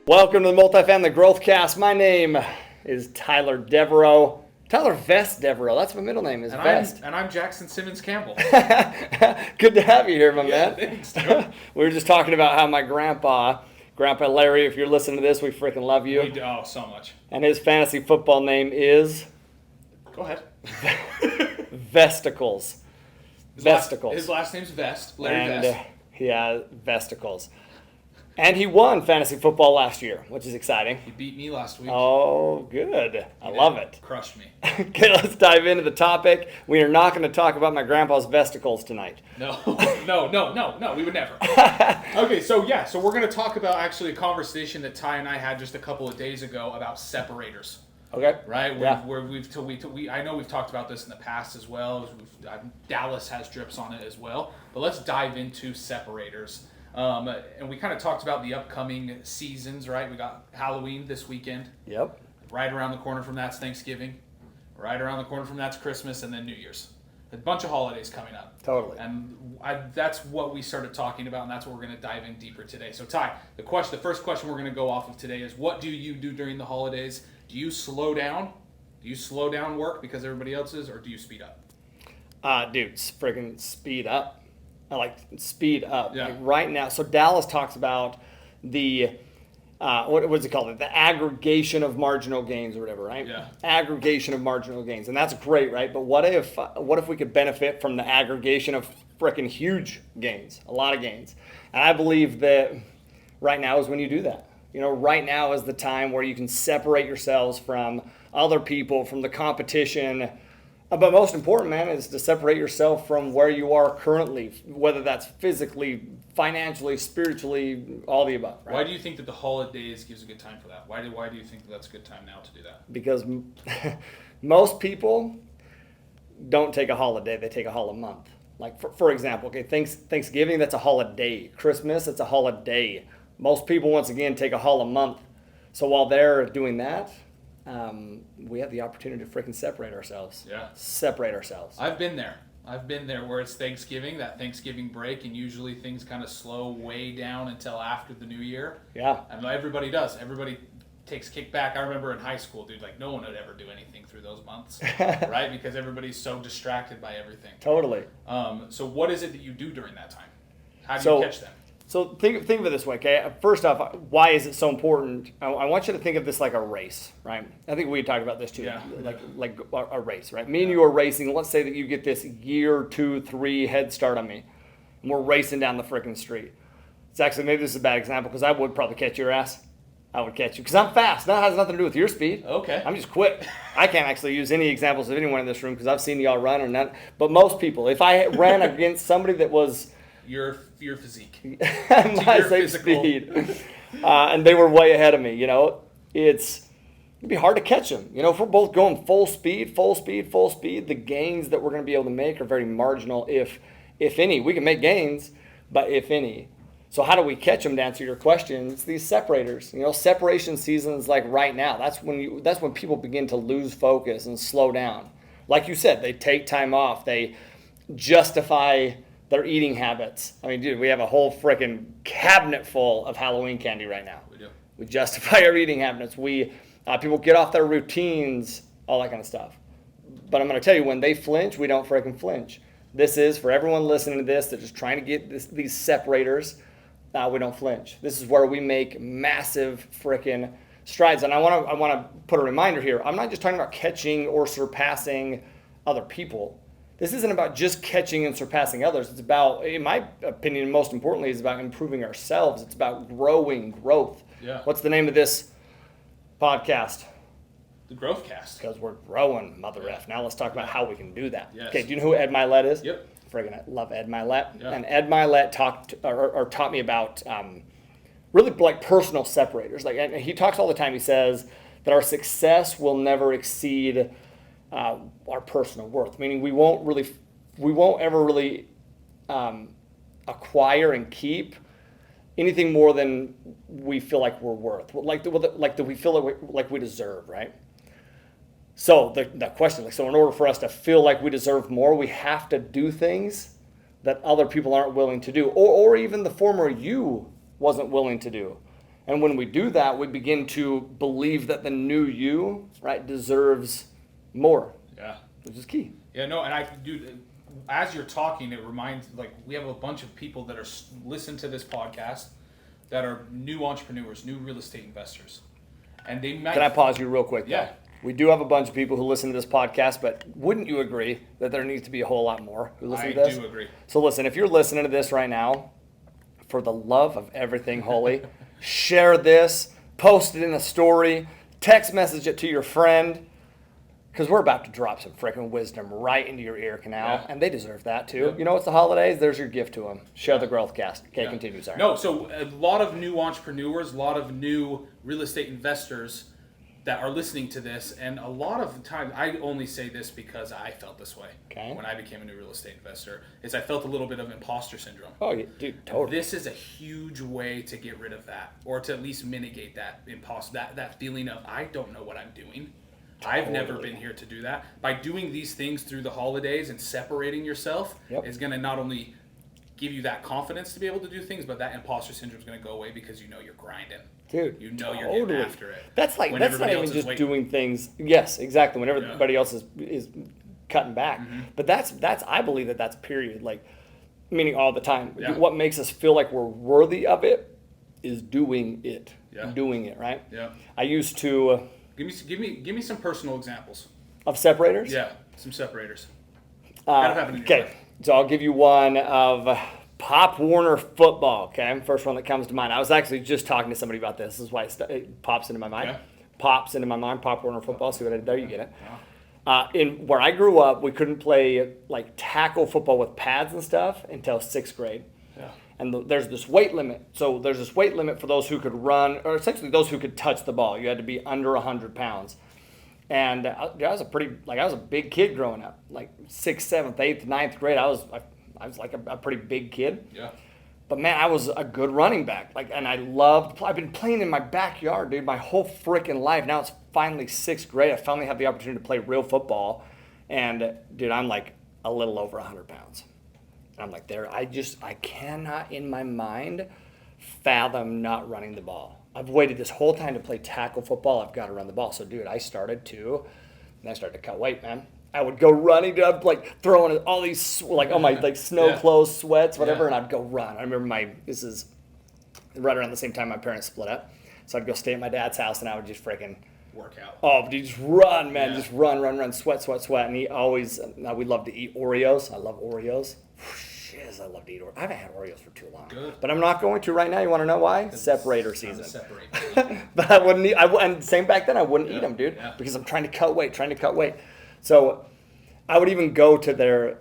Welcome to the Multifamily Growth Cast. My name is Tyler Devereaux. Tyler Vest Devereaux. That's my middle name is Vest. I'm Jackson Simmons Campbell. Good to have you here, my man. Thanks, dude. We were just talking about how my Grandpa Larry, if you're listening to this, we freaking love you. We do, so much. And his fantasy football name is? Go ahead. Vesticles. Vesticles. His last name's Vest, Larry Vest. Yeah, Vesticles. And he won fantasy football last year, which is exciting. He beat me last week. Oh, good. I love it. Crushed me. Okay, let's dive into the topic. We are not going to talk about my grandpa's vesticles tonight. No, we would never. Okay, so we're going to talk about actually a conversation that Ty and I had just a couple of days ago about separators. Okay. Right? Yeah. I know we've talked about this in the past as well. Dallas has drips on it as well. But let's dive into separators. And we kind of talked about the upcoming seasons, right? We got Halloween this weekend. Yep. Right around the corner from that's Thanksgiving. Right around the corner from that's Christmas, and then New Year's. A bunch of holidays coming up. Totally. And that's what we started talking about, and that's what we're going to dive in deeper today. So Ty, the first question we're going to go off of today is, what do you do during the holidays? Do you slow down? Do you slow down work because everybody else is, or do you speed up? Dude, friggin' speed up. I like speed up. Yeah. Like right now, so Dallas talks about the, what's it called? The aggregation of marginal gains or whatever, right? Yeah. Aggregation of marginal gains. And that's great, right? But what if we could benefit from the aggregation of frickin' huge gains, a lot of gains? And I believe that right now is when you do that. You know, right now is the time where you can separate yourselves from other people, from the competition. But most important, man, is to separate yourself from where you are currently, whether that's physically, financially, spiritually, all the above. Right? Why do you think that the holidays gives a good time for that? Why do you think that's a good time now to do that? Because most people don't take a holiday; they take a month. Like for example, okay, Thanksgiving, that's a holiday. Christmas, it's a holiday. Most people, once again, take a month. So while they're doing that, we have the opportunity to freaking separate ourselves. Yeah. Separate ourselves. I've been there where it's Thanksgiving, that Thanksgiving break, and usually things kind of slow way down until after the new year. Yeah. And everybody does. Everybody takes kickback. I remember in high school, dude, like no one would ever do anything through those months, right? Because everybody's so distracted by everything. Totally. So what is it that you do during that time? How do you catch them? So think of it this way, okay? First off, why is it so important? I want you to think of this like a race, right? I think we talked about this too, Yeah. like a race, right? Me and you are racing. Let's say that you get this year, 2, 3 head start on me, and we're racing down the freaking street. It's actually, maybe this is a bad example because I would probably catch your ass. I would catch you because I'm fast. That has nothing to do with your speed. Okay. I'm just quick. I can't actually use any examples of anyone in this room because I've seen y'all run and that. But most people, if I ran against somebody that was your physique, my same speed, and they were way ahead of me, you know, it'd be hard to catch them. You know, if we're both going full speed, the gains that we're going to be able to make are very marginal, if any. We can make gains, but if any. So how do we catch them? To answer your question, it's these separators. You know, separation seasons like right now. That's when people begin to lose focus and slow down. Like you said, they take time off. They justify their eating habits. I mean, dude, we have a whole freaking cabinet full of Halloween candy right now. We do. We justify our eating habits. People get off their routines, all that kind of stuff. But I'm going to tell you, when they flinch, we don't freaking flinch. This is, for everyone listening to this, that's just trying to get these separators, we don't flinch. This is where we make massive freaking strides. And I want to put a reminder here. I'm not just talking about catching or surpassing other people. This isn't about just catching and surpassing others. It's about, in my opinion, most importantly, is about improving ourselves. It's about growth. Yeah. What's the name of this podcast? The Growth Cast. Because we're growing, Mother F. Now let's talk about how we can do that. Yes. Okay, do you know who Ed Milet is? Yep. Friggin' I love Ed Milet. Yeah. And Ed Milet taught me about really like personal separators. Like, and he talks all the time. He says that our success will never exceed our personal worth, meaning we won't ever really acquire and keep anything more than we feel like we're worth, like that we feel like we deserve, right? So the question, so in order for us to feel like we deserve more, we have to do things that other people aren't willing to do, or even the former you wasn't willing to do. And when we do that, we begin to believe that the new you, right, deserves more. Yeah. Which is key. Yeah, no, and as you're talking, it reminds, like, we have a bunch of people that listen to this podcast that are new entrepreneurs, new real estate investors. And they might... Can I pause you real quick? Yeah. Though? We do have a bunch of people who listen to this podcast, but wouldn't you agree that there needs to be a whole lot more who listen to this? I do agree. So listen, if you're listening to this right now, for the love of everything holy, share this, post it in a story, text message it to your friend, because we're about to drop some freaking wisdom right into your ear canal, and they deserve that too. Yep. You know, it's the holidays, there's your gift to them. Share the growth cast. Okay, continue, sorry. No, so a lot of new entrepreneurs, a lot of new real estate investors that are listening to this, and a lot of the time, I only say this because I felt this way when I became a new real estate investor, is I felt a little bit of imposter syndrome. Oh, dude, totally. This is a huge way to get rid of that, or to at least mitigate that that feeling of, I don't know what I'm doing. Totally. I've never been here to do that. By doing these things through the holidays and separating yourself is going to not only give you that confidence to be able to do things, but that imposter syndrome is going to go away because you know you're grinding. Dude, you know you're getting after it. That's not even just doing things. Yes, exactly. When everybody else is cutting back, but that's I believe that's period. Like, meaning all the time. Yeah. What makes us feel like we're worthy of it is doing it. Yeah. Doing it, right? Yeah. I used to give me some personal examples of separators. Yeah, some separators. Okay, so I'll give you one of Pop Warner football, okay? First one that comes to mind. I was actually just talking to somebody about this. This is why it pops into my mind. Yeah. Pops into my mind, Pop Warner football. See what I did there? You get it. Yeah. In where I grew up, we couldn't play like tackle football with pads and stuff until 6th grade. Yeah. And there's this weight limit. So there's this weight limit for those who could run, or essentially those who could touch the ball. You had to be under 100 pounds. And I was a big kid growing up, like 6th, 7th, 8th, 9th grade. I was like a pretty big kid. Yeah. But man, I was a good running back. And I've been playing in my backyard, dude, my whole freaking life. Now it's finally 6th grade. I finally have the opportunity to play real football. And dude, I'm like a little over 100 pounds. And I'm like I cannot in my mind fathom not running the ball. I've waited this whole time to play tackle football. I've got to run the ball. So dude, I started to cut weight, man. I would go running, dude. I'd like throwing all these all my like snow clothes, sweats, whatever, and I'd go run. I remember this is right around the same time my parents split up, so I'd go stay at my dad's house and I would just freaking work out. Oh, dude, just run, man, just run, sweat, and he always. We love to eat Oreos. I love Oreos. Shiz, I love to eat Oreos. I haven't had Oreos for too long. Good. But I'm not going to right now. You want to know why? Separator season. But I wouldn't eat. And same back then, I wouldn't eat them, dude, because I'm trying to cut weight. So I would even go to their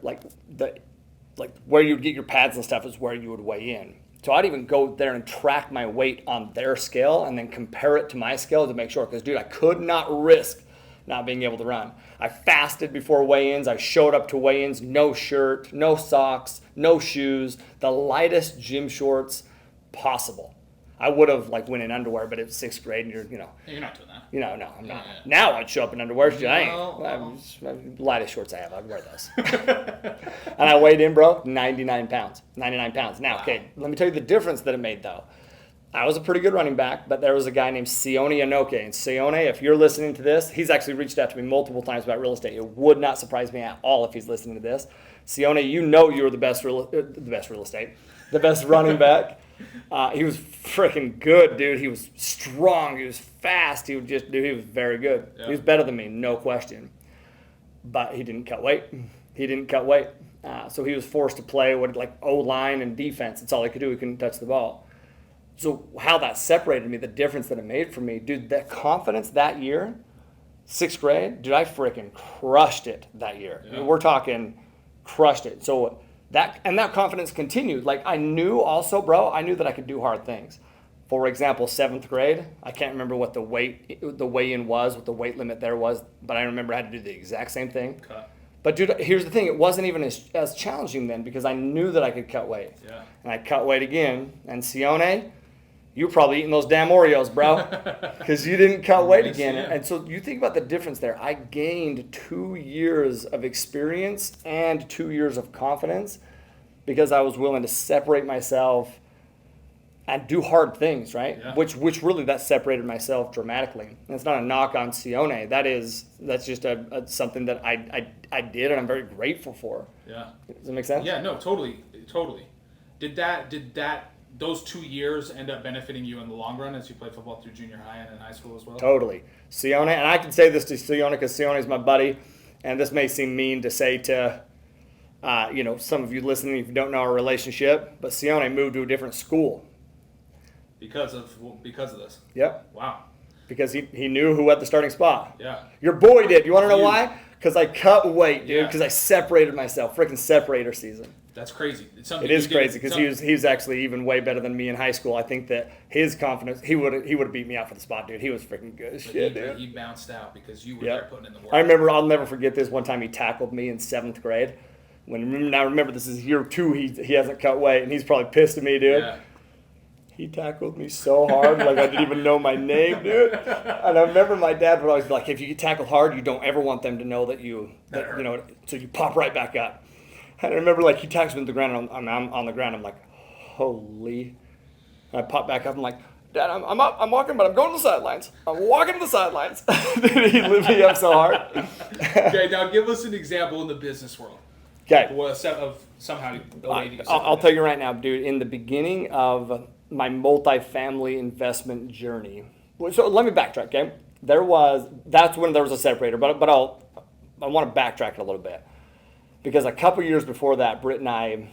where you'd get your pads and stuff is where you would weigh in. So I'd even go there and track my weight on their scale and then compare it to my scale to make sure. Because, dude, I could not risk not being able to run. I fasted before weigh-ins. I showed up to weigh-ins, no shirt, no socks, no shoes, the lightest gym shorts possible. I would have went in underwear, but it's 6th grade, and you're not doing that. No, I'm not. Yeah. Now I'd show up in underwear. The lightest shorts I have, I'd wear those. And I weighed in, bro, 99 pounds. Now, okay, let me tell you the difference that it made, though. I was a pretty good running back, but there was a guy named Sione Inoke. And Sione, if you're listening to this, he's actually reached out to me multiple times about real estate. It would not surprise me at all if he's listening to this. Sione, you know you're the best running back. He was freaking good, dude. He was strong. He was fast. He was very good. Yeah. He was better than me, no question. But he didn't cut weight. So he was forced to play with O-line and defense. That's all he could do. He couldn't touch the ball. So how that separated me, the difference that it made for me, dude, that confidence that year, 6th grade, dude, I freaking crushed it that year. Yeah. I mean, we're talking crushed it. So that confidence continued. I knew also, bro, I knew that I could do hard things. For example, 7th grade, I can't remember what the weigh-in was, what the weight limit there was, but I remember I had to do the exact same thing. Cut. But dude, here's the thing, it wasn't even as challenging then because I knew that I could cut weight. Yeah. And I cut weight again, and Sione, you were probably eating those damn Oreos, bro, because you didn't cut weight again. And so you think about the difference there. I gained 2 years of experience and 2 years of confidence because I was willing to separate myself and do hard things, right? Yeah. Which really that separated myself dramatically. And it's not a knock on Sione. That's just something that I did, and I'm very grateful for. Yeah. Does that make sense? Yeah. No. Totally. Did those 2 years end up benefiting you in the long run as you played football through junior high and in high school as well? Totally. Sione, and I can say this to Sione because Sione's my buddy, and this may seem mean to say to some of you listening if you don't know our relationship, but Sione moved to a different school. Because of this. Yep. Wow. Because he knew who had the starting spot. Yeah. Your boy did. You want to know why? Because I cut weight, dude. Yeah. Because I separated myself. Freaking separator season. That's crazy. It is crazy because he was actually even way better than me in high school. I think that his confidence, he would have beat me out for the spot, dude. He was freaking good as shit, dude. He bounced out because you were there putting in the work. I'll never forget this one time he tackled me in 7th grade. Remember this is year 2. He hasn't cut weight, and he's probably pissed at me, dude. Yeah. He tackled me so hard, like I didn't even know my name, dude. And I remember my dad would always be like, if you get tackled hard, you don't ever want them to know that so you pop right back up. And I remember like he tackled me to the ground, and I'm on the ground. I'm like, holy. And I pop back up. I'm like, Dad, I'm up. I'm walking, but I'm going to the sidelines. I'm walking to the sidelines. Dude, he lit me up so hard. Okay, now give us an example in the business world. Okay. Of somehow. I'll tell you right now, dude. In the beginning of my multifamily investment journey. So let me backtrack, okay? That's when there was a separator, but I want to backtrack it a little bit. Because a couple years before that, Britt and I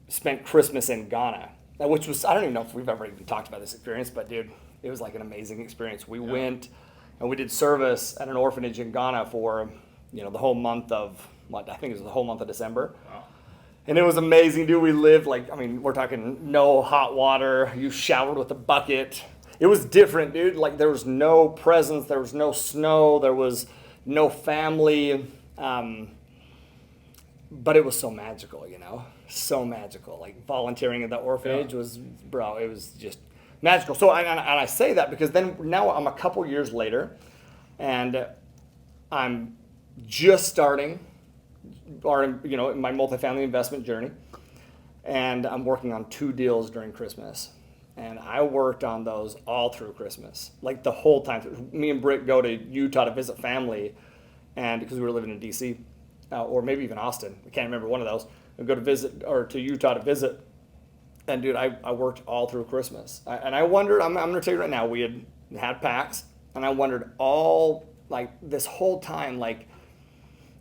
spent Christmas in Ghana, which was, I don't even know if we've ever even talked about this experience, but dude, it was like an amazing experience. We went and we did service at an orphanage in Ghana for, the whole month of, I think it was the whole month of December. Wow. And it was amazing, dude. We lived we're talking no hot water. You showered with a bucket. It was different, dude. Like there was no presents. There was no snow. There was no family. But it was so magical, so magical. Like volunteering at the orphanage it was just magical. So and I say that because now I'm a couple years later, and I'm just starting my multifamily investment journey, and I'm working on 2 deals during Christmas, and I worked on those all through Christmas, like the whole time. Me and Britt go to Utah to visit family, and because we were living in DC, or maybe even Austin, I can't remember one of those. We go to Utah to visit, and dude, I worked all through Christmas, and I wondered. I'm going to tell you right now, we had packs, and I wondered all this whole time,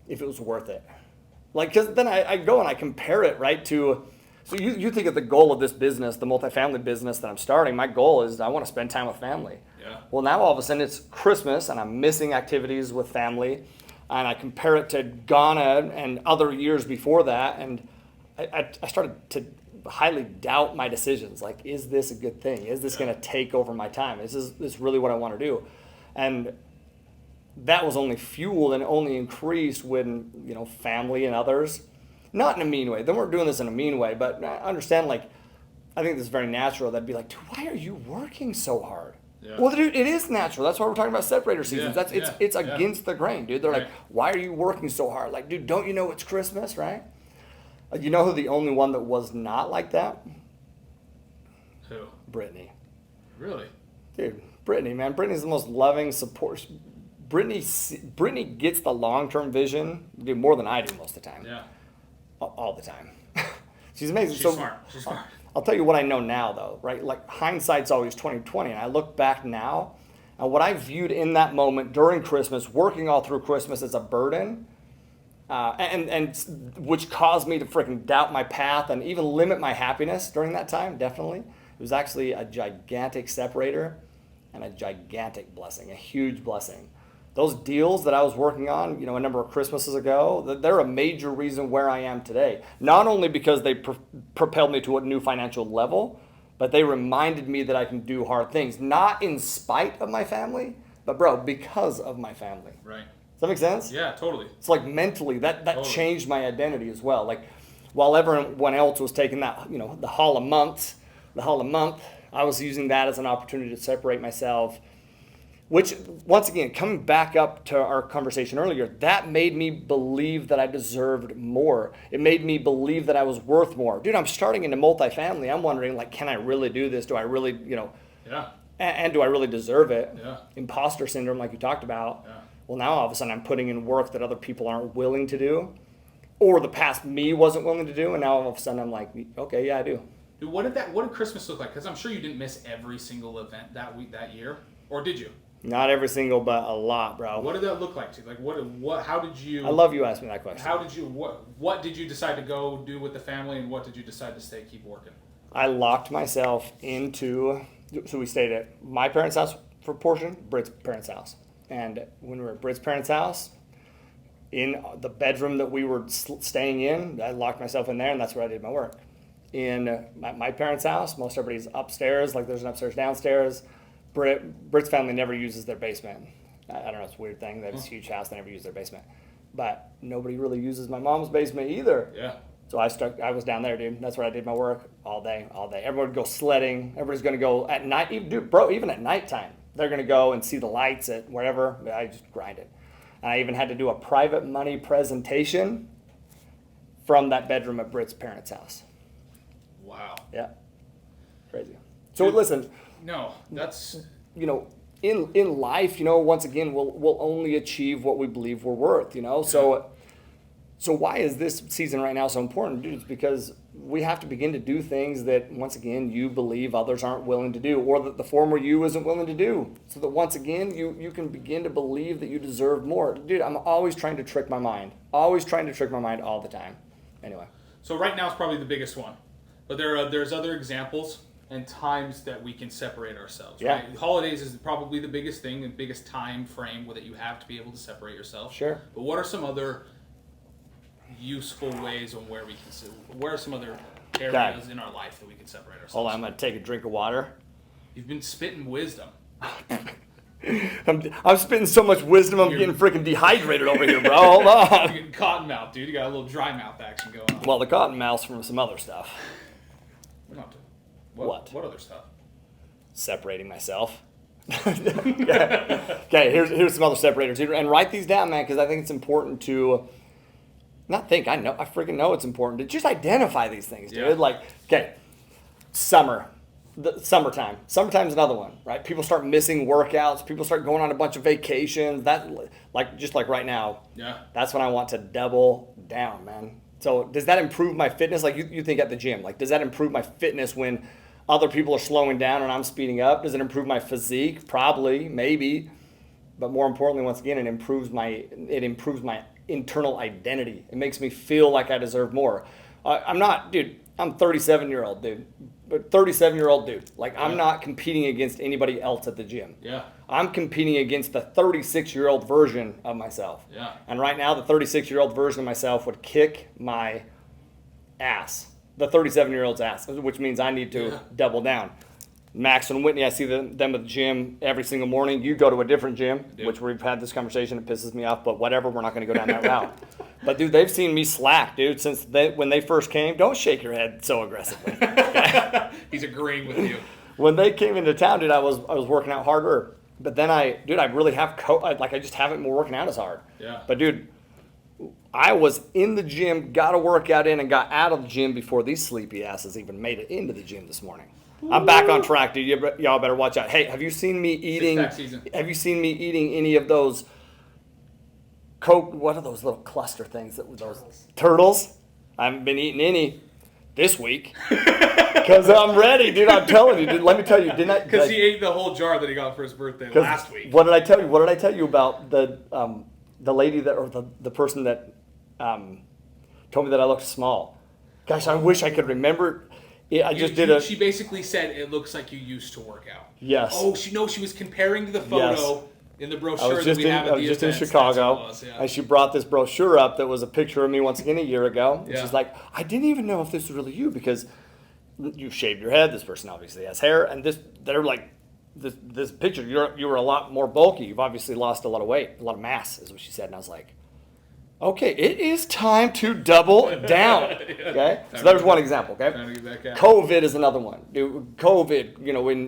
if it was worth it. Because then I go and I compare it, right, to, so you think of the goal of this business, the multifamily business that I'm starting, my goal is I want to spend time with family. Yeah. Well, now all of a sudden it's Christmas and I'm missing activities with family, and I compare it to Ghana and other years before that, and I started to highly doubt my decisions. Like, is this a good thing? Is this going to take over my time? Is this really what I want to do? And that was only fueled and only increased when, family and others, not in a mean way. They weren't doing this in a mean way, but I understand, I think this is very natural. That'd be like, dude, why are you working so hard? Yeah. Well, dude, it is natural. That's why we're talking about separator seasons. It's against the grain, dude. They're like, why are you working so hard? Like, dude, don't you know it's Christmas, right? You know who the only one that was not like that? Who? Brittany. Really? Dude, Brittany, man. Brittany's the most loving support. Brittany gets the long-term vision, dude, more than I do most of the time. Yeah. All the time. She's amazing. She's smart. She's smart. I'll tell you what I know now, though, right? Like, hindsight's always 20/20, and I look back now, and what I viewed in that moment during Christmas, working all through Christmas as a burden, and which caused me to freaking doubt my path and even limit my happiness during that time, definitely. It was actually a gigantic separator and a gigantic blessing, a huge blessing. Those deals that I was working on, a number of Christmases ago, they're a major reason where I am today. Not only because they propelled me to a new financial level, but they reminded me that I can do hard things. Not in spite of my family, but because of my family. Right. Does that make sense? Yeah, totally. It's like mentally, that totally changed my identity as well. Like, while everyone else was taking that, the Hall of Month, I was using that as an opportunity to separate myself. Which, once again, coming back up to our conversation earlier, that made me believe that I deserved more. It made me believe that I was worth more. Dude, I'm starting into multifamily. I'm wondering, like, can I really do this? Do I really, Yeah. and do I really deserve it? Yeah. Imposter syndrome, like you talked about. Yeah. Well, now all of a sudden I'm putting in work that other people aren't willing to do, or the past me wasn't willing to do, and now all of a sudden I'm like, okay, yeah, I do. Dude, what did Christmas look like? Because I'm sure you didn't miss every single event that week, that year, or did you? Not every single, but a lot, bro. What did that look like to you? Like, what? How did you? I love you asking me that question. How did you? What did you decide to go do with the family, and what did you decide to keep working? I locked myself into. So we stayed at my parents' house for a portion, Britt's parents' house, and when we were at Britt's parents' house, in the bedroom that we were staying in, I locked myself in there, and that's where I did my work. In my parents' house, most everybody's upstairs. Like there's an upstairs, downstairs. Britt's family never uses their basement. I don't know, it's a weird thing. They have this huge house, they never use their basement. But nobody really uses my mom's basement either. Yeah. So I was down there, dude. That's where I did my work all day. Everyone would go sledding. Everybody's going to go at night. Even at nighttime, they're going to go and see the lights at wherever. I just grind it. And I even had to do a private money presentation from that bedroom at Britt's parents' house. Wow. Yeah. Crazy. So listen. No, that's... In life, once again, we'll only achieve what we believe we're worth, So why is this season right now so important, dude? It's because we have to begin to do things that, once again, you believe others aren't willing to do, or that the former you isn't willing to do. So that, once again, you can begin to believe that you deserve more. Dude, I'm always trying to trick my mind. Always trying to trick my mind all the time. Anyway. So right now is probably the biggest one. But there's other examples and times that we can separate ourselves. Yeah. Right? Holidays is probably the biggest thing, the biggest time frame that you have to be able to separate yourself. Sure. But what are some other useful ways on where are some other areas in our life that we can separate ourselves? Hold on, I'm going to take a drink of water. You've been spitting wisdom. I'm spitting so much wisdom, I'm getting freaking dehydrated over here, bro. Hold on. You're getting cotton mouth, dude. You got a little dry mouth action going on. Well, the cotton mouth's from some other stuff. What other stuff? Separating myself. Okay, here's some other separators. And write these down, man, because I think it's important to I freaking know it's important to just identify these things, dude. Yeah. Like, okay, summertime. Summertime's another one, right? People start missing workouts. People start going on a bunch of vacations. Just like right now. Yeah. That's when I want to double down, man. So does that improve my fitness? Like you think at the gym, like does that improve my fitness when other people are slowing down and I'm speeding up? Does it improve my physique? Probably, maybe. But more importantly, once again, it improves my internal identity. It makes me feel like I deserve more. I'm 37-year-old dude. But 37-year-old dude. Like, I'm not competing against anybody else at the gym. Yeah. I'm competing against the 36-year-old version of myself. Yeah. And right now, the 36-year-old version of myself would kick my ass. The 37-year-old's ass, which means I need to double down. Max and Whitney, I see them at the gym every single morning. You go to a different gym, which we've had this conversation. It pisses me off, but whatever. We're not going to go down that route. But, dude, they've seen me slack, dude, since when they first came. Don't shake your head so aggressively. Okay? He's agreeing with you. When they came into town, dude, I was working out harder. But then I really have I just haven't been working out as hard. Yeah. But, dude, I was in the gym, got a workout in, and got out of the gym before these sleepy asses even made it into the gym this morning. I'm back on track, dude. Y'all better watch out. Hey, have you seen me eating? Have you seen me eating any of those Coke? What are those little cluster things those turtles? I haven't been eating any this week because I'm ready, dude. I'm telling you, dude. Let me tell you, didn't I? Because he ate the whole jar that he got for his birthday last week. What did I tell you? What did I tell you about the lady the person that told me that I looked small? Gosh, I wish I could remember. She basically said it looks like you used to work out. Yes. Oh, she was comparing to the photo in the brochure that we have at the event. I was just in Chicago, and she brought this brochure up that was a picture of me once again a year ago. And she's like, I didn't even know if this was really you because you shaved your head. This person obviously has hair, and they're like, this picture, you were a lot more bulky. You've obviously lost a lot of weight, a lot of mass, is what she said. And I was like, okay, it is time to double down. Okay, so there's one example. Okay, COVID is another one. Dude, COVID,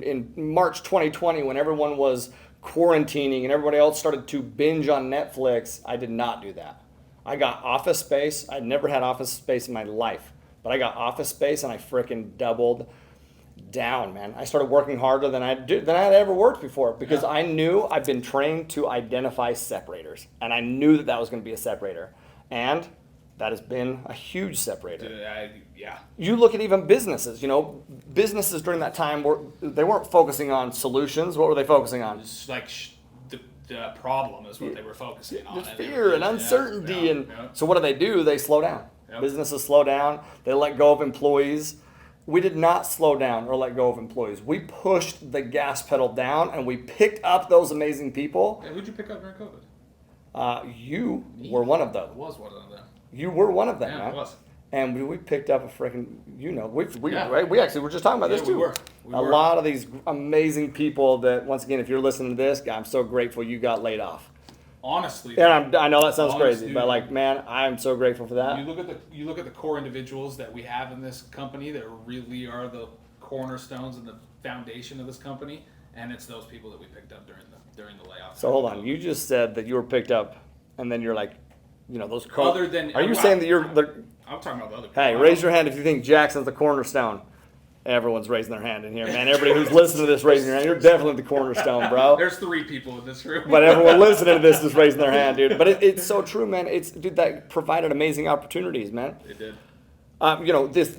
in March 2020, when everyone was quarantining and everybody else started to binge on Netflix, I did not do that. I got office space. I'd never had office space in my life, but I got office space and I freaking doubled down, man. I started working harder than I had ever worked before because I knew I've been trained to identify separators, and I knew that that was going to be a separator, and that has been a huge separator. You look at even businesses. Businesses during that time they weren't focusing on solutions. What were they focusing on? It's like the problem is what they were focusing on. Just fear and uncertainty, so what do? They slow down. Yep. Businesses slow down. They let go of employees. We did not slow down or let go of employees. We pushed the gas pedal down, and we picked up those amazing people. Yeah, who'd you pick up during COVID? You were one of them. I was one of them. You were one of them, man. I was. And we picked up a freaking, we actually were just talking about this too. We were. A lot of these amazing people that, once again, if you're listening to this, I'm so grateful you got laid off. Honestly, and I know that sounds crazy, but like, man, I'm so grateful for that. You look at the core individuals that we have in this company that really are the cornerstones and the foundation of this company, and it's those people that we picked up during the layoff. So hold on, you just said that you were picked up, and then you're like, those. Other than, are you saying that you're the? I'm talking about the other people. Hey, raise your hand if you think Jackson's the cornerstone. Everyone's raising their hand in here, man. Everybody who's listening to this raising their hand. You're definitely the cornerstone, bro. There's 3 people in this room. But everyone listening to this is raising their hand, dude. But it's so true, man. That provided amazing opportunities, man. It did.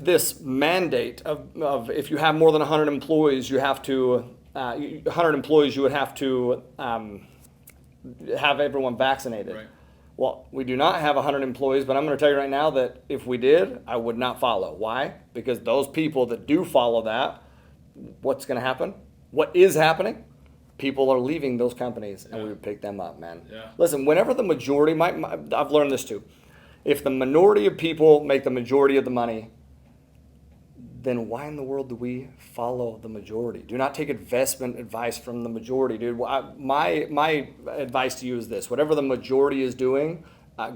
This mandate of if you have more than 100 employees, you have to 100 employees, you would have to have everyone vaccinated. Right. Well, we do not have 100 employees, but I'm going to tell you right now that if we did, I would not follow. Why? Because those people that do follow that, what's going to happen? What is happening? People are leaving those companies, and we would pick them up, man. Yeah. Listen, whenever the majority, I've learned this too. If the minority of people make the majority of the money, then why in the world do we follow the majority? Do not take investment advice from the majority, dude. My advice to you is this. Whatever the majority is doing,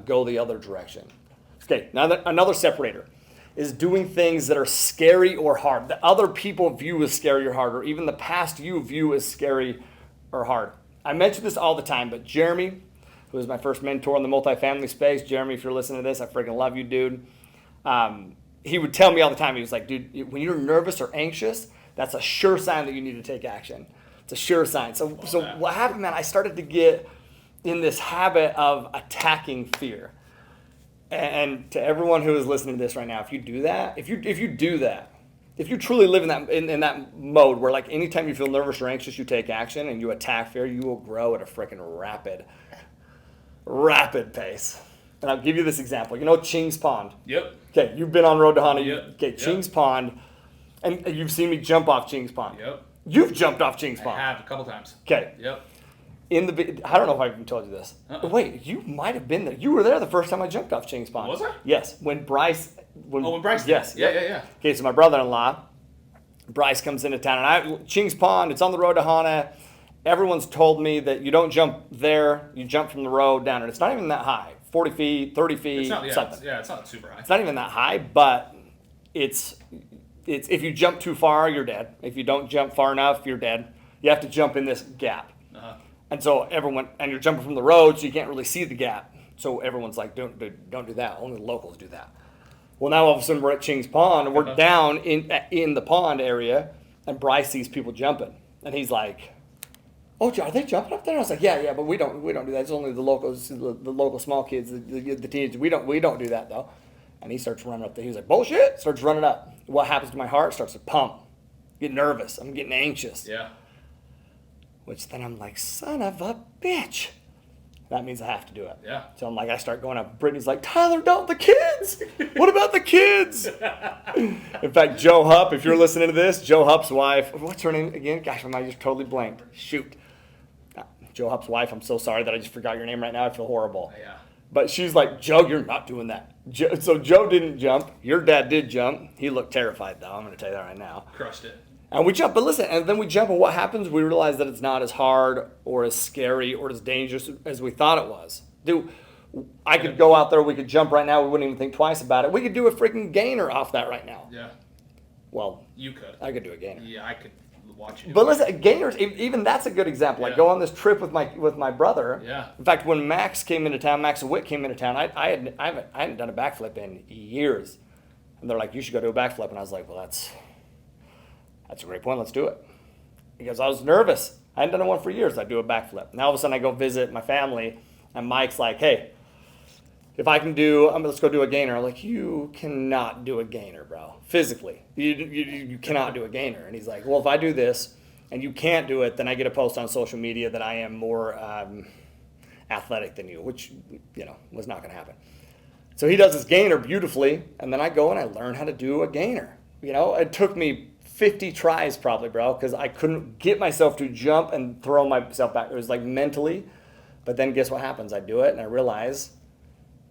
go the other direction. Okay, now another separator is doing things that are scary or hard, that other people view as scary or hard, or even the past you view as scary or hard. I mention this all the time, but Jeremy, who was my first mentor in the multifamily space, Jeremy, if you're listening to this, I freaking love you, dude. He would tell me all the time, he was like, dude, when you're nervous or anxious, that's a sure sign that you need to take action. It's a sure sign. So what happened, man, I started to get in this habit of attacking fear. And to everyone who is listening to this right now, if you do that, if you truly live in that mode where like anytime you feel nervous or anxious, you take action and you attack fear, you will grow at a freaking rapid pace. And I'll give you this example. You know Ching's Pond? Yep. Okay, you've been on Road to Honda. Yep. Okay, Ching's Pond, and you've seen me jump off Ching's Pond. Yep. You've jumped off Ching's Pond. I have a couple times. Okay. Yep. I don't know if I even told you this. Wait, you might have been there. You were there the first time I jumped off Ching's Pond. Was I? Yes, when Bryce. When Bryce. Yes. Yeah. Okay, so my brother-in-law, Bryce, comes into town, and Ching's Pond. It's on the road to Hana. Everyone's told me that you don't jump there. You jump from the road down, and it's not even that high. 40 feet, 30 feet, something. It's not super high. It's not even that high, but it's if you jump too far, you're dead. If you don't jump far enough, you're dead. You have to jump in this gap. Uh-huh. And so and you're jumping from the road, so you can't really see the gap. So everyone's like, don't do that. Only the locals do that. Well, now all of a sudden we're at Ching's Pond, and we're down in the pond area, and Bryce sees people jumping, and he's like, "Oh, are they jumping up there?" I was like, "Yeah, but we don't do that. It's only the locals, the local small kids, the teenagers. We don't do that though." And he starts running up there. He's like, "Bullshit!" Starts running up. What happens to my heart? Starts to pump. Get nervous. I'm getting anxious. Yeah. Which then I'm like, son of a bitch. That means I have to do it. Yeah. So I'm like, I start going up. Brittany's like, Tyler, don't the kids. What about the kids? In fact, Joe Hupp, if you're listening to this, Joe Hupp's wife, what's her name again? Gosh, I just totally blanked. Shoot. Joe Hupp's wife, I'm so sorry that I just forgot your name right now. I feel horrible. Yeah. But she's like, Joe, you're not doing that. So Joe didn't jump. Your dad did jump. He looked terrified, though. I'm going to tell you that right now. Crushed it. And we jump. But listen, and then we jump, and what happens? We realize that it's not as hard or as scary or as dangerous as we thought it was. Dude, I could go out there. We could jump right now. We wouldn't even think twice about it. We could do a freaking gainer off that right now. Yeah. Well, you could. I could do a gainer. Yeah, I could. watch you. But listen, gainers, even that's a good example. Like go on this trip with my brother. Yeah. In fact, when Max came into town, Max and Witt came into town, I hadn't done a backflip in years. And they're like, you should go do a backflip. And I was like, well, that's a great point. Let's do it. Because I was nervous. I hadn't done one for years. I'd do a backflip. Now all of a sudden I go visit my family, and Mike's like, hey, if I can let's go do a gainer. I'm like, you cannot do a gainer, bro. Physically, you cannot do a gainer. And he's like, well, if I do this and you can't do it, then I get a post on social media that I am more athletic than you, which, was not going to happen. So he does this gainer beautifully, and then I go and I learn how to do a gainer. It took me 50 tries probably, bro, because I couldn't get myself to jump and throw myself back. It was like mentally. But then guess what happens? I do it, and I realize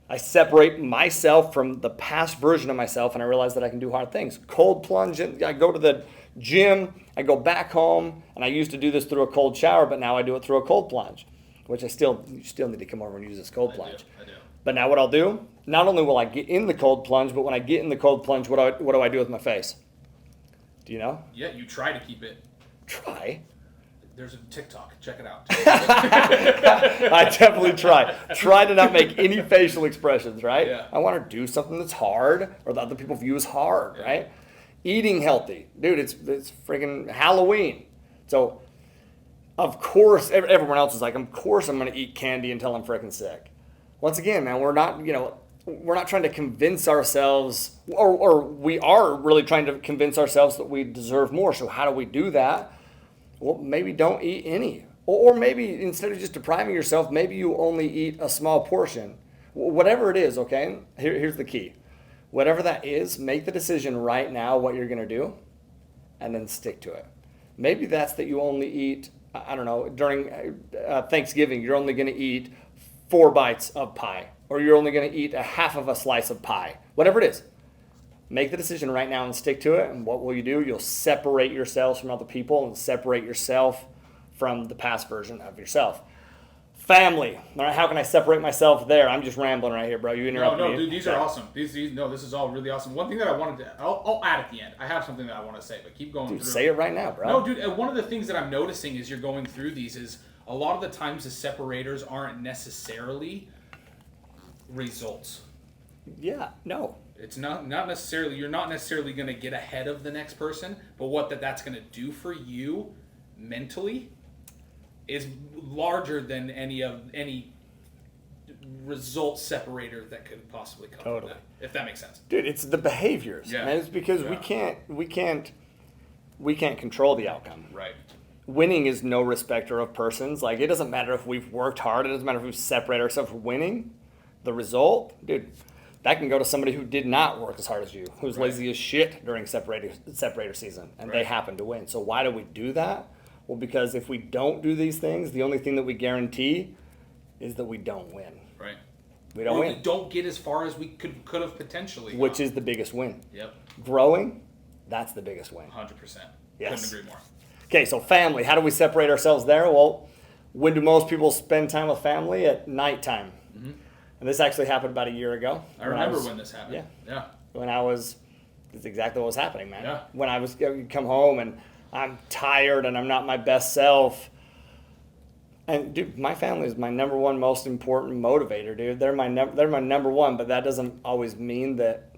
I separate myself from the past version of myself, and I realize that I can do hard things. Cold plunge, I go to the gym, I go back home, and I used to do this through a cold shower, but now I do it through a cold plunge, which you still need to come over and use this cold plunge. I do. But now what I'll do, not only will I get in the cold plunge, but when I get in the cold plunge, what do I do with my face? Do you know? Yeah, you try to keep it. Try? There's a TikTok. Check it out. I definitely try. Try to not make any facial expressions, right? Yeah. I want to do something that's hard or that other people view as hard, right? Eating healthy. Dude, it's freaking Halloween. So, of course, everyone else is like, of course I'm going to eat candy until I'm freaking sick. Once again, man, we're not trying to convince ourselves, or we are really trying to convince ourselves that we deserve more. So how do we do that? Well, maybe don't eat any. Or maybe instead of just depriving yourself, maybe you only eat a small portion. Whatever it is, okay? Here's the key. Whatever that is, make the decision right now what you're going to do, and then stick to it. Maybe that's that you only eat, I don't know, during Thanksgiving, you're only going to eat 4 bites of pie. Or you're only going to eat a half of a slice of pie. Whatever it is. Make the decision right now and stick to it. And what will you do? You'll separate yourselves from other people and separate yourself from the past version of yourself. Family. All right, how can I separate myself there? I'm just rambling right here, bro. You interrupted me. No, dude, these are awesome. This is all really awesome. One thing that I wanted to, I'll add at the end. I have something that I want to say, but keep going through. Say it right now, bro. No, dude, one of the things that I'm noticing as you're going through these is a lot of the times the separators aren't necessarily results. Yeah, no. It's not necessarily, you're not necessarily going to get ahead of the next person, but what that's going to do for you mentally is larger than any result separator that could possibly come from that, if that makes sense. Dude, it's the behaviors. Yeah. And it's because we can't control the outcome. Right. Winning is no respecter of persons. Like, it doesn't matter if we've worked hard, it doesn't matter if we've separated ourselves from winning. The result, dude, that can go to somebody who did not work as hard as you, who's lazy as shit during separator season, and they happen to win. So why do we do that? Well, because if we don't do these things, the only thing that we guarantee is that we don't win. Right. We don't win. We don't get as far as we could have potentially. Which is the biggest win. Yep. Growing, that's the biggest win. 100%. Yes. Couldn't agree more. Okay, so family. How do we separate ourselves there? Well, when do most people spend time with family? At nighttime. Mm-hmm. And this actually happened about a year ago. I remember when this happened. Yeah. When it's exactly what was happening, man. Yeah. When I was come home and I'm tired and I'm not my best self. And dude, my family is my number one most important motivator, dude. They're my number one, but that doesn't always mean that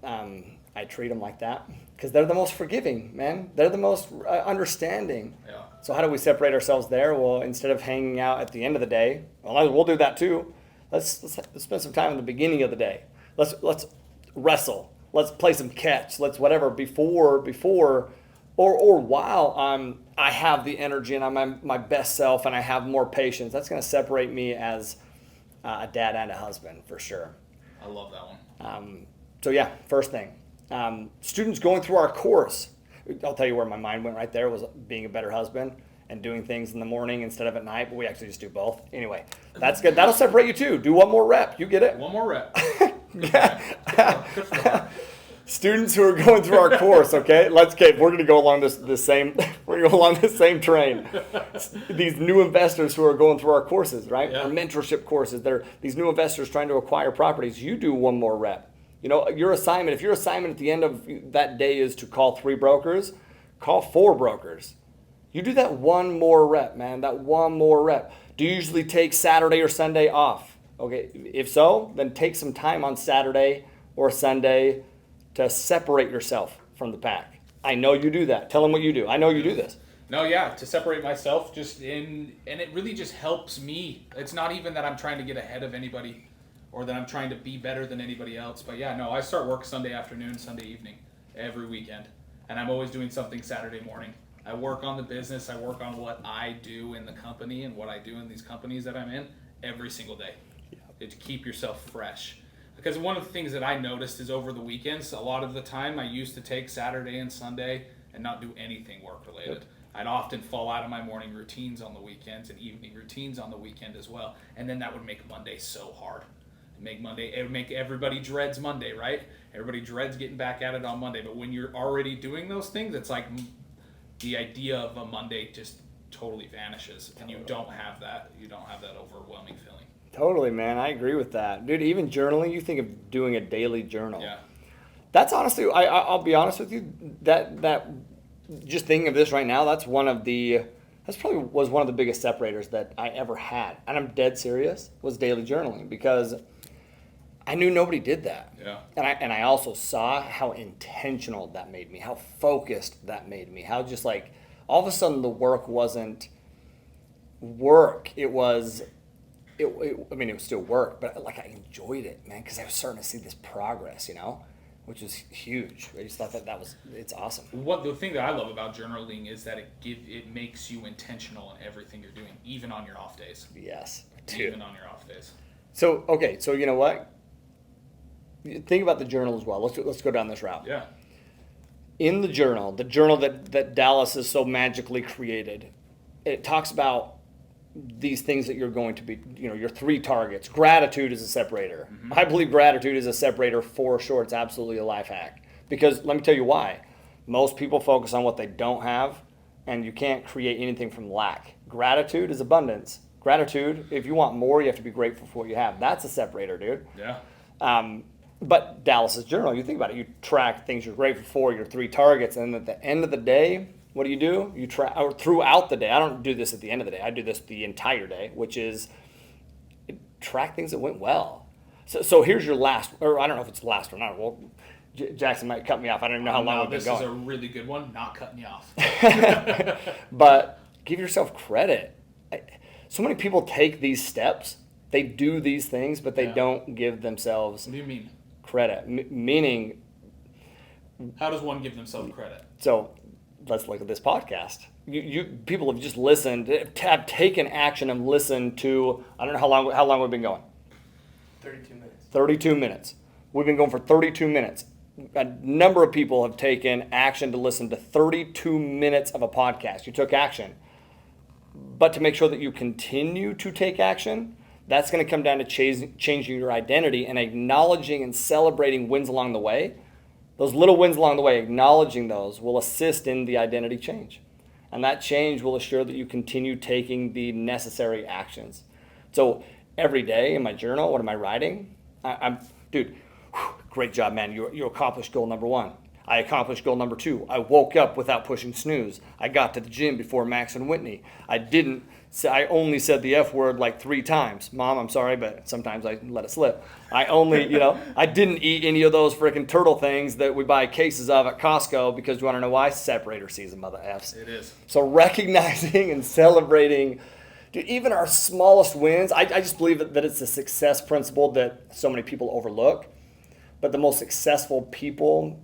I treat them like that, because they're the most forgiving, man. They're the most understanding. Yeah. So how do we separate ourselves there? Well, instead of hanging out at the end of the day, well, we'll do that too. Let's spend some time in the beginning of the day. Let's wrestle. Let's play some catch. Let's whatever before or while I have the energy and I'm my best self and I have more patience. That's going to separate me as a dad and a husband for sure. I love that one. So yeah, first thing, students going through our course. I'll tell you where my mind went right there was being a better husband and doing things in the morning instead of at night, but we actually just do both. Anyway, that's good. That'll separate you too. Do one more rep. You get it? One more rep. Students who are going through our course, okay? We're going to go along the same train. These new investors who are going through our courses, right? Yeah. Our mentorship courses. They're these new investors trying to acquire properties. You do one more rep. You know, if your assignment at the end of that day is to call 3 brokers, call 4 brokers. You do that one more rep, man, that one more rep. Do you usually take Saturday or Sunday off? Okay, if so, then take some time on Saturday or Sunday to separate yourself from the pack. I know you do that. Tell them what you do. I know you do this. No, yeah, to separate myself and it really just helps me. It's not even that I'm trying to get ahead of anybody or that I'm trying to be better than anybody else. But yeah, no, I start work Sunday afternoon, Sunday evening, every weekend. And I'm always doing something Saturday morning. I work on the business. I work on what I do in the company and what I do in these companies that I'm in every single day. To keep yourself fresh. Because one of the things that I noticed is over the weekends, a lot of the time I used to take Saturday and Sunday and not do anything work related. Yep. I'd often fall out of my morning routines on the weekends and evening routines on the weekend as well. And then that would make Monday so hard. It would make everybody dreads Monday, right? Everybody dreads getting back at it on Monday. But when you're already doing those things, it's like the idea of a Monday just totally vanishes. And you don't have that overwhelming feeling. Totally, man. I agree with that. Dude, even journaling, you think of doing a daily journal. Yeah. That's honestly, I'll be honest with you, that just thinking of this right now, that's probably was one of the biggest separators that I ever had. And I'm dead serious, was daily journaling, because I knew nobody did that. Yeah. And I also saw how intentional that made me, how focused that made me, how just like all of a sudden the work wasn't work. It was still work, but like I enjoyed it, man, because I was starting to see this progress, which was huge. I just thought it's awesome. The thing that I love about journaling is that it makes you intentional in everything you're doing, even on your off days. Yes. Even on your off days. So, okay, so you know what? Think about the journal as well. Let's go down this route. Yeah. In the journal that Dallas has so magically created, it talks about these things that you're going to be, your 3 targets. Gratitude is a separator. Mm-hmm. I believe gratitude is a separator for sure. It's absolutely a life hack. Because let me tell you why. Most people focus on what they don't have, and you can't create anything from lack. Gratitude is abundance. Gratitude, if you want more, you have to be grateful for what you have. That's a separator, dude. Yeah. But Dallas's journal, you think about it. You track things you're grateful for, your 3 targets, and at the end of the day, what do? You track, or throughout the day. I don't do this at the end of the day. I do this the entire day, which is track things that went well. So here's your last, or I don't know if it's the last or not. Well, Jackson might cut me off. I don't even know how long we've been going. This is a really good one. Not cutting you off. But give yourself credit. So many people take these steps. They do these things, but they don't give themselves. What do you mean? Credit. Meaning. How does one give themselves credit? So let's look at this podcast. You people have just listened, have taken action and listened to, I don't know how long we've been going. 32 minutes. 32 minutes. We've been going for 32 minutes. A number of people have taken action to listen to 32 minutes of a podcast. You took action. But to make sure that you continue to take action, that's going to come down to changing your identity and acknowledging and celebrating wins along the way. Those little wins along the way, acknowledging those, will assist in the identity change. And that change will assure that you continue taking the necessary actions. So every day in my journal, what am I writing? Great job, man. You accomplished goal number 1. I accomplished goal number 2. I woke up without pushing snooze. I got to the gym before Max and Whitney. I only said the F word like 3 times. Mom, I'm sorry, but sometimes I let it slip. I didn't eat any of those freaking turtle things that we buy cases of at Costco, because you want to know why? Separator season, mother F's. It is. So recognizing and celebrating, dude, even our smallest wins. I just believe that it's a success principle that so many people overlook. But the most successful people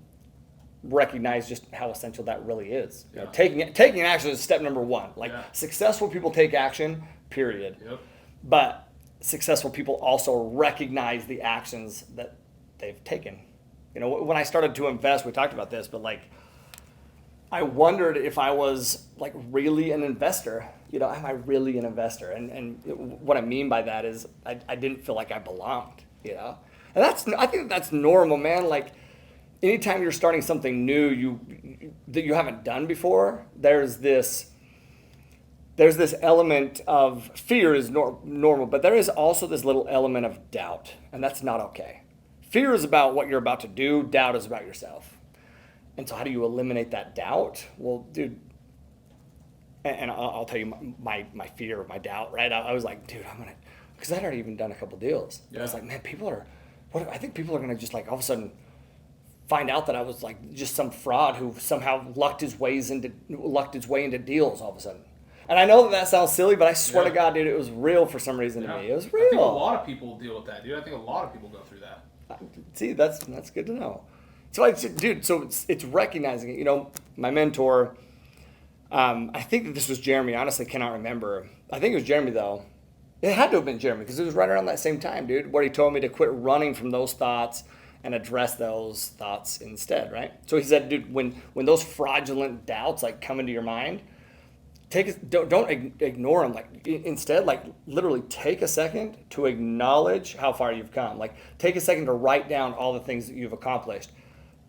recognize just how essential that really is. Yeah. Taking action is step number 1. Successful people take action, period. Yep. But successful people also recognize the actions that they've taken. When I started to invest, we talked about this, but I wondered if I was really an investor. Am I really an investor? And what I mean by that is I didn't feel like I belonged. And I think that's normal, man. Anytime you're starting something new that you haven't done before, there's this element of fear is normal, but there is also this little element of doubt, and that's not okay. Fear is about what you're about to do. Doubt is about yourself. And so how do you eliminate that doubt? Well, dude, and I'll tell you my fear, my doubt, right? I was like, dude, because I'd already even done a couple deals. Yeah. I was like, man, I think people are going to just like all of a sudden find out that I was like just some fraud who somehow lucked his way into deals all of a sudden. And I know that sounds silly, but I swear to God, dude, it was real for some reason to me. It was real. I think a lot of people deal with that, dude. I think a lot of people go through that. See, that's good to know. So, it's recognizing it. You know, my mentor, I think that this was Jeremy. I honestly cannot remember. I think it was Jeremy, though. It had to have been Jeremy because it was right around that same time, dude, where he told me to quit running from those thoughts and address those thoughts instead, right? So he said, dude, when those fraudulent doubts like come into your mind, don't ignore them. Like instead, like literally take a second to acknowledge how far you've come. Like take a second to write down all the things that you've accomplished.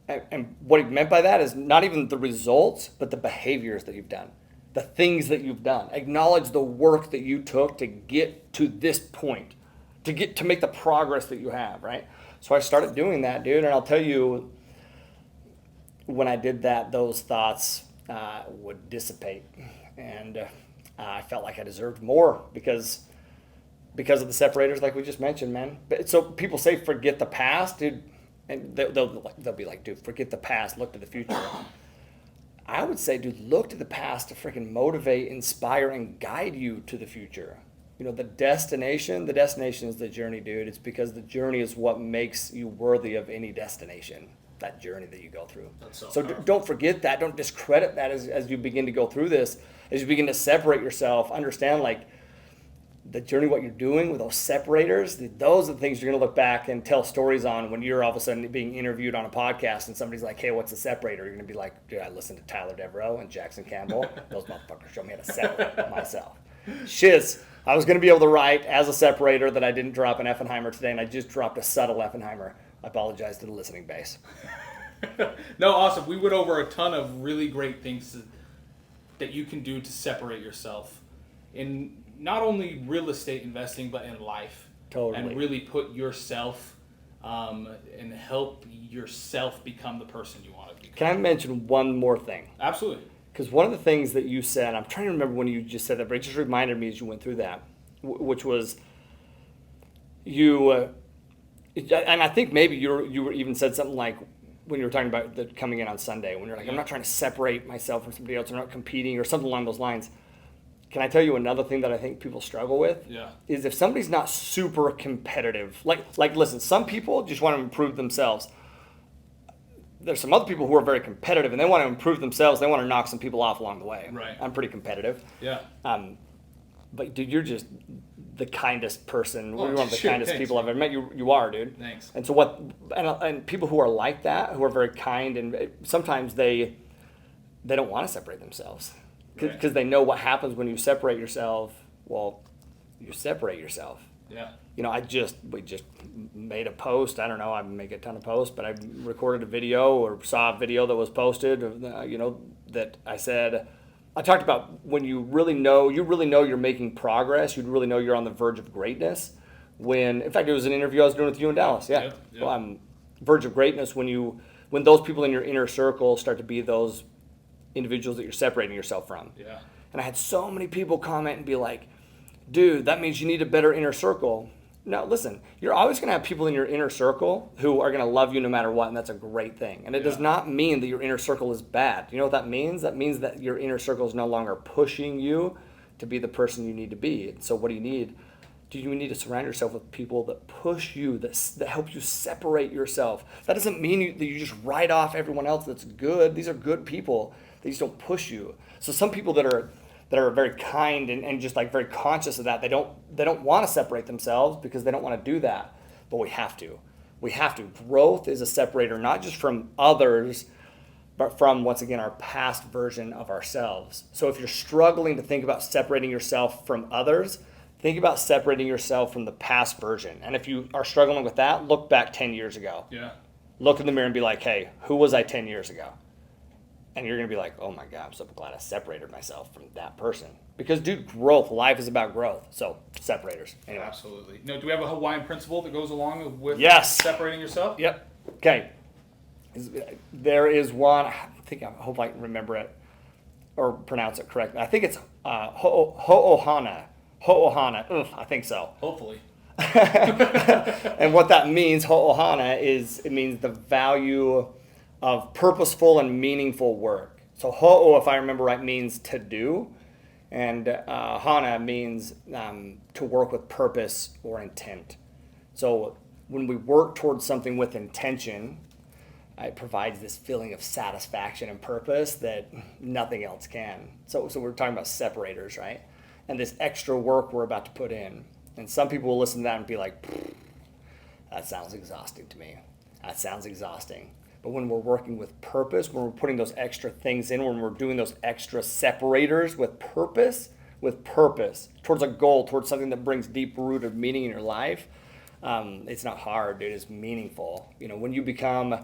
And what he meant by that is not even the results, but the behaviors that you've done, the things that you've done. Acknowledge the work that you took to get to this point, to make the progress that you have, right? So I started doing that, dude. And I'll tell you, when I did that, those thoughts would dissipate. And I felt like I deserved more because of the separators, like we just mentioned, man. So people say, forget the past, dude. And they'll be like, dude, forget the past, look to the future. I would say, dude, look to the past to freaking motivate, inspire, and guide you to the future. You know, the destination is the journey, dude. It's because the journey is what makes you worthy of any destination, that journey that you go through. So don't forget that. Don't discredit that as you begin to go through this. As you begin to separate yourself, understand like the journey, what you're doing with those separators, those are the things you're going to look back and tell stories on when you're all of a sudden being interviewed on a podcast and somebody's like, hey, what's a separator? You're going to be like, dude, I listened to Tyler Devereaux and Jackson Campbell. Those motherfuckers showed me how to separate myself. Shiz. I was going to be able to write as a separator that I didn't drop an Effenheimer today, and I just dropped a subtle Effenheimer. I apologize to the listening base. No, awesome. We went over a ton of really great things that you can do to separate yourself in not only real estate investing, but in life. Totally. And really put yourself and help yourself become the person you want to be. Can I mention one more thing? Absolutely. Because one of the things that you said, I'm trying to remember when you just said that, but it just reminded me as you went through that, which was you, and I think maybe you were even said something like, when you were talking about the coming in on Sunday, when you're like, I'm not trying to separate myself from somebody else, I'm not competing or something along those lines. Can I tell you another thing that I think people struggle with? Yeah. Is if somebody's not super competitive. Like listen, some people just want to improve themselves. There's some other people who are very competitive and they want to improve themselves. They want to knock some people off along the way. Right. I'm pretty competitive. Yeah. But dude, you're just the kindest person. Oh, you're one of the kindest thanks, people I've ever met. You are, dude. Thanks. And so and people who are like that, who are very kind, and sometimes they don't want to separate themselves because they know what happens when you separate yourself. Well, you separate yourself. Yeah. You know, we just made a post. I don't know, I make a ton of posts, but I recorded a video or saw a video that was posted, that I talked about when you really know you're making progress, you'd really know you're on the verge of greatness. In fact, it was an interview I was doing with you in Dallas. Yeah. Yep. Well, verge of greatness when those people in your inner circle start to be those individuals that you're separating yourself from. Yeah. And I had so many people comment and be like, dude, that means you need a better inner circle. No, listen, you're always going to have people in your inner circle who are going to love you no matter what, and that's a great thing. And it does not mean that your inner circle is bad. You know what that means? That means that your inner circle is no longer pushing you to be the person you need to be. And so what do you need? You need to surround yourself with people that push you, that help you separate yourself. That doesn't mean that you just write off everyone else that's good. These are good people. They just don't push you. So some people that are very kind and just like very conscious of that, they don't want to separate themselves because they don't want to do that. But we have to. Growth is a separator, not just from others, but from, once again, our past version of ourselves. So if you're struggling to think about separating yourself from others, think about separating yourself from the past version. And if you are struggling with that, look back 10 years ago. Yeah. Look in the mirror and be like, hey, who was I 10 years ago? And you're going to be like, oh my God, I'm so glad I separated myself from that person. Because, dude, life is about growth. So, separators. Anyway. Absolutely. No, do we have a Hawaiian principle that goes along with separating yourself? Yep. Okay. There is one, I hope I can remember it. or pronounce it correctly. I think it's ho'ohana. Ho'ohana. I think so. Hopefully. And what that means, ho'ohana, it means the value of purposeful and meaningful work. So ho'o, if I remember right, means to do, and hana means to work with purpose or intent. So when we work towards something with intention, it provides this feeling of satisfaction and purpose that nothing else can. So we're talking about separators, right? And this extra work we're about to put in. And some people will listen to that and be like, that sounds exhausting to me. That sounds exhausting. But when we're working with purpose, when we're putting those extra things in, when we're doing those extra separators with purpose, towards a goal, towards something that brings deep-rooted meaning in your life, it's not hard, dude. It's meaningful. You know, when you become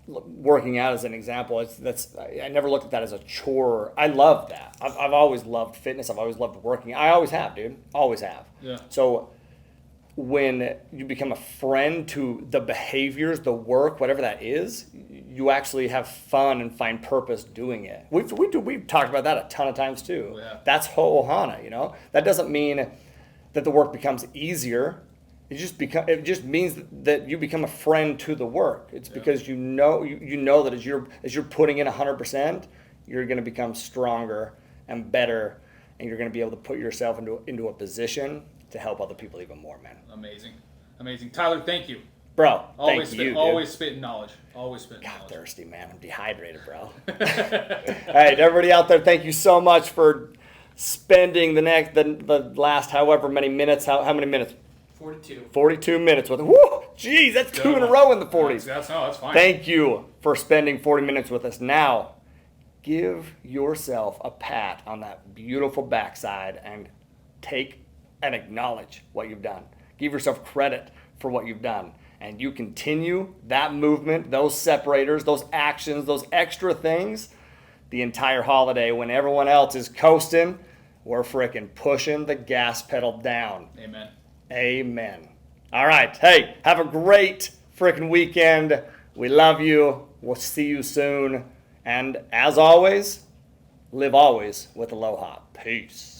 working out as an example, I never looked at that as a chore. I love that. I've always loved fitness. I've always loved working. I always have, dude. Always have. Yeah. So when you become a friend to the behaviors, the work, whatever that is, you actually have fun and find purpose doing it. We've talked about that a ton of times too. Oh, yeah. That's ho'ohana, you know? That doesn't mean that the work becomes easier. It just means that you become a friend to the work. It's because you know that as you're putting in 100%, you're going to become stronger and better, and you're going to be able to put yourself into a position to help other people even more, man. Amazing. Tyler, thank you. Bro, Always thank you, dude. Always spitting knowledge. God, thirsty, man. I'm dehydrated, bro. All right, everybody out there, thank you so much for spending the last however many minutes. How many minutes? 42 minutes with. Woo! Geez, that's 2 in a row in the 40s. That's fine. Thank you for spending 40 minutes with us. Now, give yourself a pat on that beautiful backside and take and acknowledge what you've done. Give yourself credit for what you've done. And you continue that movement, those separators, those actions, those extra things the entire holiday. When everyone else is coasting, we're frickin' pushing the gas pedal down. Amen. All right. Hey, have a great frickin' weekend. We love you. We'll see you soon. And as always, live always with aloha. Peace.